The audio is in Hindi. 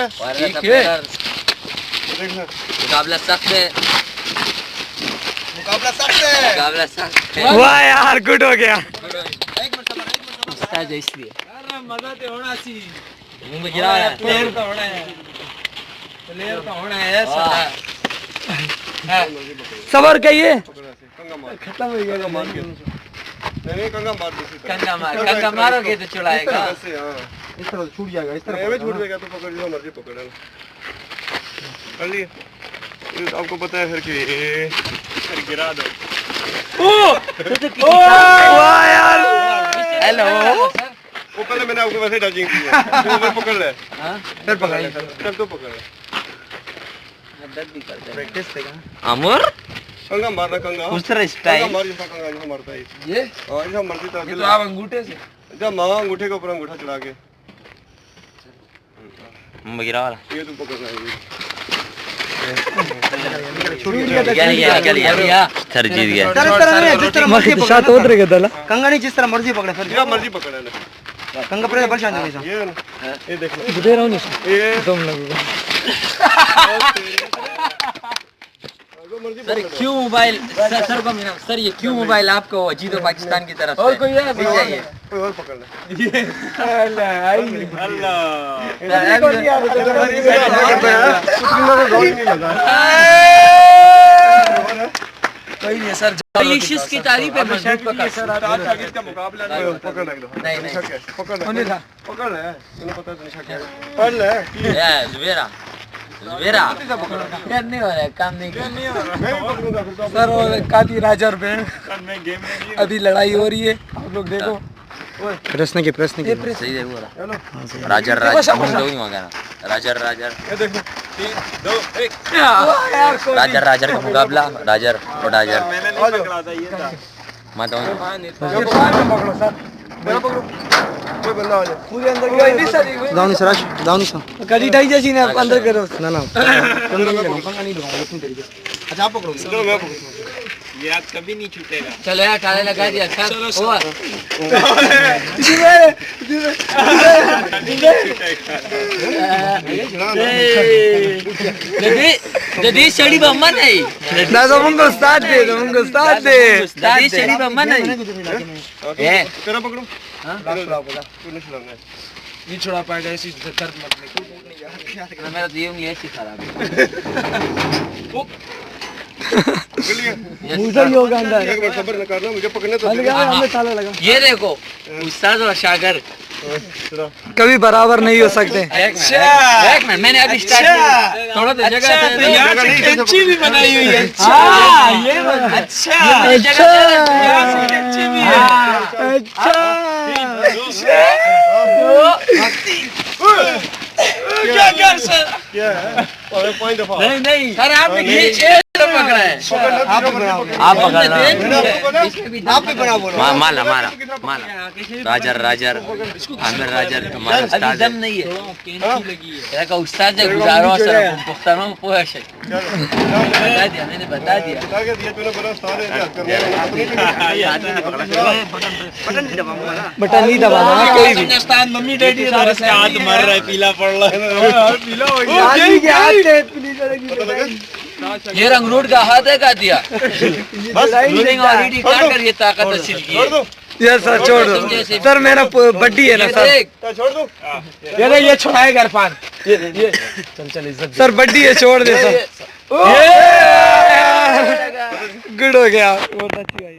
ठीक है। मुकाबला सख्त है, मुकाबला सख्त है। मुकाबला सख्त है। वाह यार गुड हो गया। उस्ताद है इसलिए अरे मजा तो होना सी, मुंह में गिरा है। प्लेयर तो होना है, प्लेयर तो होना है साला। सबर कहिए। खत्म हो गया। नहीं कंगा मार दो। कंगा मारोगे तो चुड़ाएगा। इस तरह छूट जाएगा, इस तरह में छूट जाएगा तो पकड़ लो, मर्जी पकड़ लो। कर लिए आपको पता है फिर कि गिरा दो। वाह यार। हेलो, वो पहले मैंने आपको वैसे टचिंग की है, तो वो पकड़ ले। फिर पकड़ ले, तब तो पकड़ ले। प्रैक्टिस पे अमर कंगा मारना, कंगा दूसरा कंगा स्टाइल। मार, जिसका कंगा जो मारता है ये और ऐसा मर्जी तो ये तो आप अंगूठे से जब मावा अंगूठे के ऊपर अंगूठा चढ़ा के मुंह में गिरा वाला। ये तू पकड़ना है। गया सर, जीत गया। शात होत रे गदला कंगा नहीं, जिस तरह मर्जी पकड़े फिर जितना मर्जी पकड़ ले। कंगा पकड़े बल शांत ये देख लो, दे रहा हूं नहीं ये तुम लोगों को। जो मर्जी सर क्यों मोबाइल सर को मेरा सर, ये क्यों मोबाइल आपको जीतो पाकिस्तान की तरफ और से? कोई है नहीं चाहिए। कोई और पकड़ ले। कोई नहीं सर, ये शिश की तारीफ है। मैं शर्ट पकड़ सर आज आगे का मुकाबला नहीं होता। पकड़ ले नहीं नहीं पकड़ ले, होने था। पकड़ ले, तूने पता है निशा क्या है। पकड़ ले। जुबेरा जुबेरा यार, नहीं हो रहा है, काम नहीं कर। मैं भी पकड़ूंगा फिर तो। सर और कादी राजा और बहन अभी लड़ाई हो रही है, आप लोग देखो। प्रश्न की सही है वो रहा। राजर राजर नहीं मांगा ना, राजर राजर ये देखो 3 2 1 राजर राजर का मुकाबला। राजर और राजर मैंने नहीं पकड़ा था, ये था। मैं तो पकड़ो सर, मेरा पकड़ो, कोई बंदा आ जाए। पूरे अंदर कोई नहीं सर, दाउनी सराश दाउनी सा कड़ी ढाई जैसी ना अंदर करो। ना ना अच्छा आप पकड़ो। चलो मैं पकड़ूंगा। ये आज कभी नहीं छूटेगा। चलो यार, ताले लगा दिया सर। ओवर जदी शड़ी बम्मा नहीं, ना तो मुंगो उस्ताद दे, तो मुंगो उस्ताद दे। जदी शड़ी बम्मा नहीं। तेरा पकड़ो। हां तू नहीं छुड़ाऊंगा। नहीं छुड़ा पाएगा, ऐसी दर्द मत निकल। मेरा तो ये उंगली ऐसी खराब है। मुझे ही होगा अंदर। एक बार सब्र न करना, मुझे पकड़ने तो दे। हमें ताला लगा। ये देखो उस्ताद और शागिर्द कभी बराबर नहीं हो सकते। एक मिनट, मैंने अभी स्टार्ट थोड़ा तो जगह अच्छी भी बनाई हुई है। अच्छा ये अच्छा अच्छी भी है। क्या कर सर? क्या है? और पॉइंट दफा नहीं नहीं सर, आपने ये पकड़ा है। आप पकड़ना आप भी बना बोलो। माला माला माला राजर राजर आमिर राजर हमारा उस्ताद दम नहीं है। का उस्ताद है, गुजारो सर पुख्तनों पोया है। बता दिया मैंने, बता दिया। बता के दिया तूने, बड़ा उस्ताद है याद करने बटन नहीं दबाना कोई भी। हिंदुस्तान मम्मी डैडी सारे से हाथ मर रहा है, पीला पड़ रहा है। पीला हो गया। ये रंगरूट का हाथ है, का दिया ऑलरेडी काट कर ये ताकत हासिल की है। ये सर छोड़ दो सर, मेरा बड्डी है ना सर। छोड़ दो। ये छुड़ाएगा इरफान। ये चल इज्जत सर बड्डी है, छोड़ दे सर। गुड हो गया, बहुत अच्छी आई।